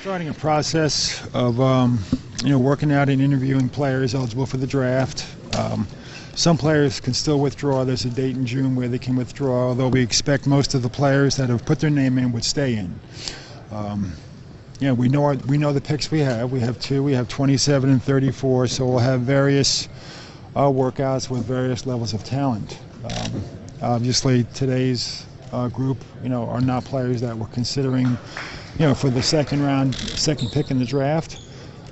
Starting a process of working out and interviewing players eligible for the draft. Some players can still withdraw. There's a date in June where they can withdraw, although we expect most of the players that have put their name in would stay in. We know the picks we have. We have two. We have 27 and 34, so we'll have various workouts with various levels of talent. Obviously, today's group, are not players that we're considering, for the second pick in the draft.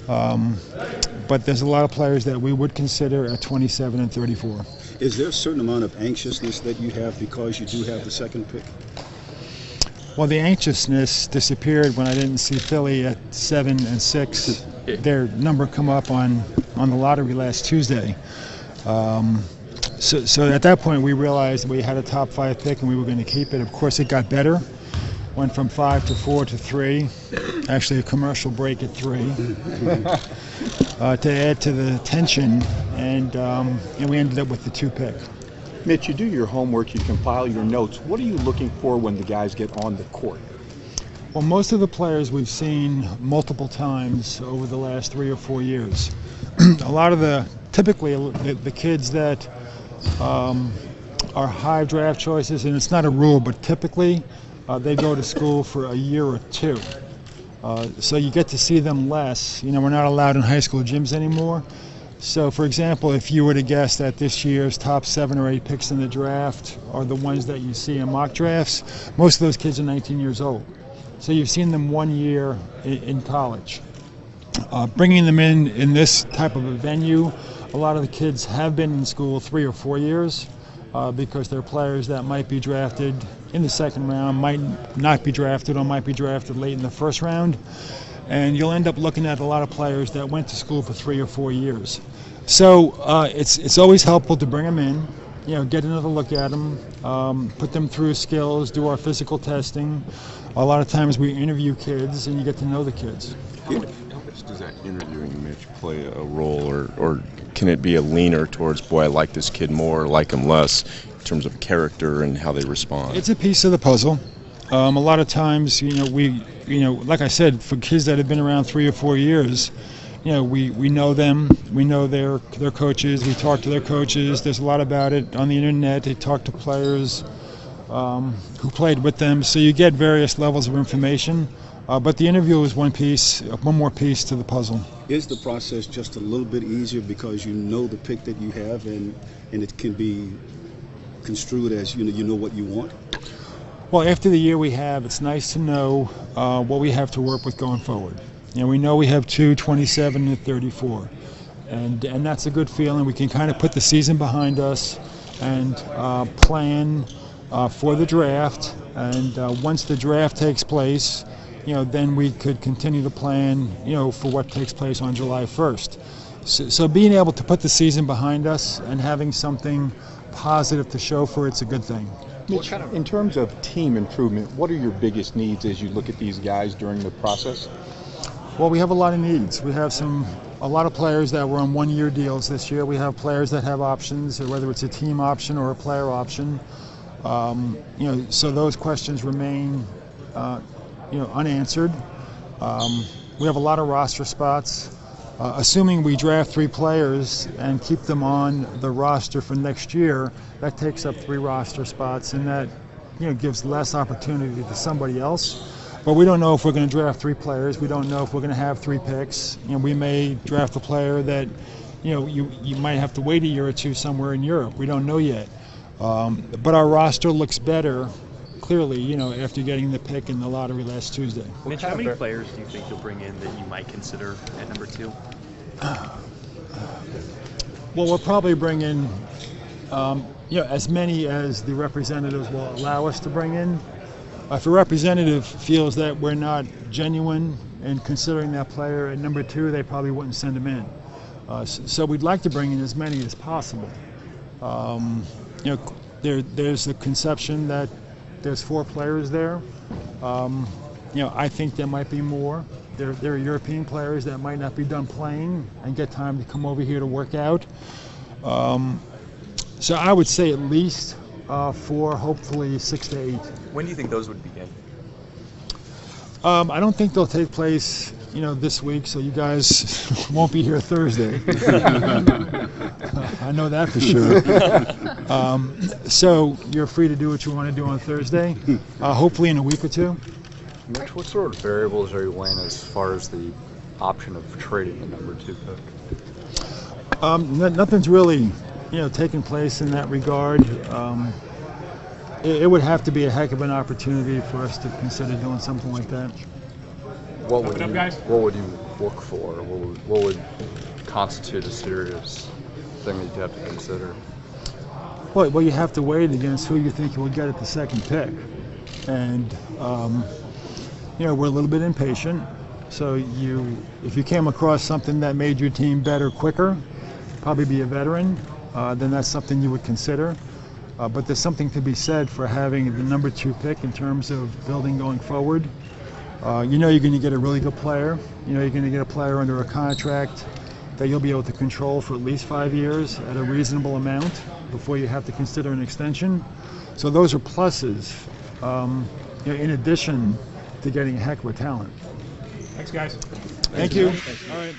But there's a lot of players that we would consider at 27 and 34. Is there a certain amount of anxiousness that you have because you do have the second pick? Well, the anxiousness disappeared when I didn't see Philly at 7 and 6. Their number come up on the lottery last Tuesday. So at that point we realized we had a top 5 pick and we were going to keep it. Of course, it got better. Went from 5 to 4 to 3. Actually, a commercial break at 3 to add to the tension, and we ended up with the 2 pick. Mitch, you do your homework, you compile your notes. What are you looking for when the guys get on the court? Well, most of the players we've seen multiple times over the last 3 or 4 years. A lot of typically the kids that are high draft choices, and it's not a rule, but typically they go to school for a year or 2. So you get to see them less. We're not allowed in high school gyms anymore. So, for example, if you were to guess that this year's top 7 or 8 picks in the draft are the ones that you see in mock drafts, most of those kids are 19 years old. So you've seen them 1 year in college. Bringing them in this type of a venue, a lot of the kids have been in school 3 or 4 years because they're players that might be drafted in the second round, might not be drafted, or might be drafted late in the first round. And you'll end up looking at a lot of players that went to school for 3 or 4 years. So it's always helpful to bring them in, get another look at them, put them through skills, do our physical testing. A lot of times we interview kids and you get to know the kids. How much does that interviewing, Mitch, play a role, or can it be a leaner towards, boy, I like this kid more, or like him less, in terms of character and how they respond? It's a piece of the puzzle. A lot of times, like I said, for kids that have been around 3 or 4 years, we know them, we know their coaches, we talk to their coaches. There's a lot about it on the internet. They talk to players who played with them, so you get various levels of information. But the interview is one more piece to the puzzle. Is the process just a little bit easier because you know the pick that you have, and it can be construed as you know what you want? Well, after the year we have, it's nice to know what we have to work with going forward. We know we have 2, 27 and 34, and that's a good feeling. We can kind of put the season behind us and plan for the draft. And once the draft takes place, then we could continue to plan, for what takes place on July 1st. So being able to put the season behind us and having something positive to show for it's a good thing. Mitch, in terms of team improvement, what are your biggest needs as you look at these guys during the process? Well, we have a lot of needs. We have a lot of players that were on 1-year deals this year. We have players that have options, whether it's a team option or a player option. So those questions remain, unanswered. We have a lot of roster spots. Assuming we draft 3 players and keep them on the roster for next year, that takes up 3 roster spots, and that gives less opportunity to somebody else. But we don't know if we're going to draft 3 players. We don't know if we're going to have 3 picks. We may draft a player that you might have to wait a year or 2 somewhere in Europe. We don't know yet. But our roster looks better, clearly, after getting the pick in the lottery last Tuesday. Mitch, how many players do you think you'll bring in that you might consider at number 2? Well, we'll probably bring in, as many as the representatives will allow us to bring in. If a representative feels that we're not genuine in considering that player at number 2, they probably wouldn't send him in. So we'd like to bring in as many as possible. There's the conception that there's 4 players there. I think there might be more. There are European players that might not be done playing and get time to come over here to work out. So I would say at least 4, hopefully 6 to 8. When do you think those would begin? I don't think they'll take place, this week, so you guys won't be here Thursday. I know that for sure. So you're free to do what you want to do on Thursday, hopefully in a week or two. Mitch, what sort of variables are you weighing as far as the option of trading the number 2 pick? Nothing's really, taking place in that regard. It would have to be a heck of an opportunity for us to consider doing something like that. What would you look for? What would constitute a serious thing that you'd have to consider? Well, you have to weigh it against who you think you will get at the second pick. And, we're a little bit impatient. So if you came across something that made your team better quicker, probably be a veteran, then that's something you would consider. But there's something to be said for having the number 2 pick in terms of building going forward. You're going to get a really good player. You're going to get a player under a contract that you'll be able to control for at least 5 years at a reasonable amount before you have to consider an extension. So those are pluses, in addition to getting a heck of a talent. Thanks, guys. Thank you. All right.